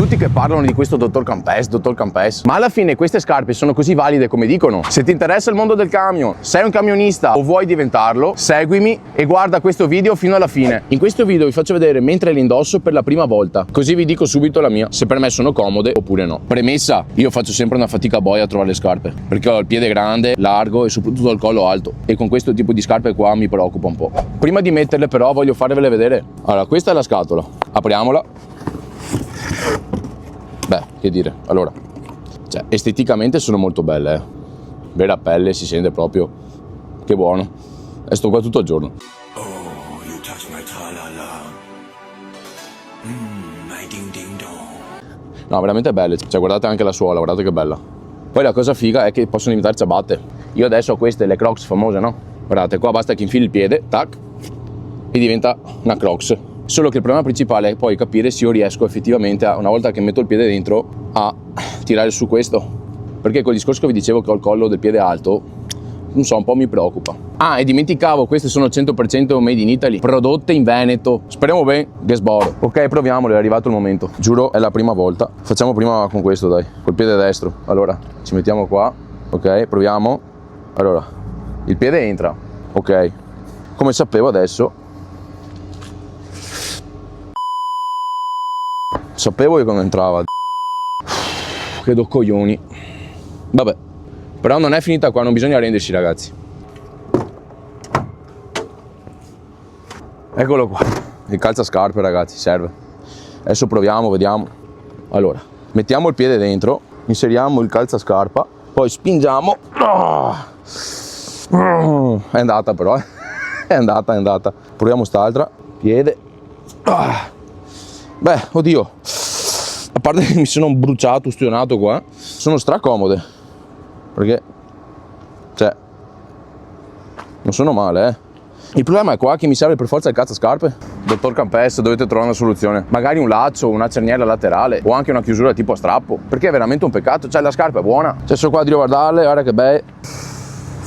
tutti che parlano di questo dottor Campes, ma alla fine queste scarpe sono così valide come dicono? Se ti interessa il mondo del camion, sei un camionista o vuoi diventarlo, seguimi e guarda questo video fino alla fine. In questo video vi faccio vedere mentre le indosso per la prima volta, così vi dico subito la mia, se per me sono comode oppure no. Premessa, io faccio sempre una fatica boia a trovare le scarpe, perché ho il piede grande, largo e soprattutto il collo alto, e con questo tipo di scarpe qua mi preoccupa un po'. Prima di metterle però voglio farvele vedere. Allora, questa è la scatola, apriamola. Beh, che dire, allora, cioè, esteticamente sono molto belle, vera pelle, si sente proprio, che buono, e sto qua tutto il giorno. Oh, you touch my tra-la-la. My ding-ding-dong. No, veramente belle, cioè guardate anche la suola, guardate che bella. Poi la cosa figa è che possono diventare ciabatte. Io adesso ho queste, le Crocs famose, no? Guardate, qua basta che infili il piede, tac, e diventa una Crocs. Solo che il problema principale è poi capire se io riesco effettivamente, una volta che metto il piede dentro, a tirare su questo. Perché col discorso che vi dicevo che ho il collo del piede alto, non so, un po' mi preoccupa. Ah, e dimenticavo, queste sono 100% made in Italy, prodotte in Veneto. Speriamo bene, Gesboro. Ok, proviamolo, è arrivato il momento. Giuro, è la prima volta. Facciamo prima con questo, dai, col piede destro. Allora, ci mettiamo qua. Ok, proviamo. Allora, il piede entra. Ok. Come sapevo adesso, sapevo che quando entrava, che do coglioni. Vabbè, però non è finita qua, non bisogna rendersi, ragazzi. Eccolo qua, il calzascarpe, ragazzi, serve. Adesso proviamo, vediamo. Allora, mettiamo il piede dentro, inseriamo il calzascarpa, poi spingiamo. È andata però, è andata. Proviamo st'altra, piede. Beh, oddio, a parte che mi sono bruciato, ustionato qua, sono stracomode, perché, cioè, non sono male, Il problema è qua che mi serve per forza il calzascarpe. Dottor Campes, dovete trovare una soluzione, magari un laccio, una cerniera laterale o anche una chiusura tipo a strappo, perché è veramente un peccato, cioè la scarpa è buona, cioè sono qua a guardarle, guarda che bello.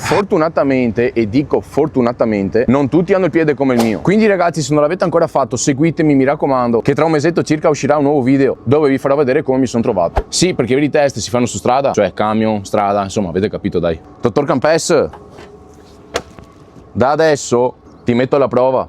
Fortunatamente, e dico fortunatamente, non tutti hanno il piede come il mio. Quindi ragazzi, se non l'avete ancora fatto, seguitemi, mi raccomando, che tra un mesetto circa uscirà un nuovo video dove vi farò vedere come mi sono trovato. Sì, perché i veri test si fanno su strada, cioè camion, strada, insomma, avete capito, dai. Dottor Campes, da adesso ti metto alla prova.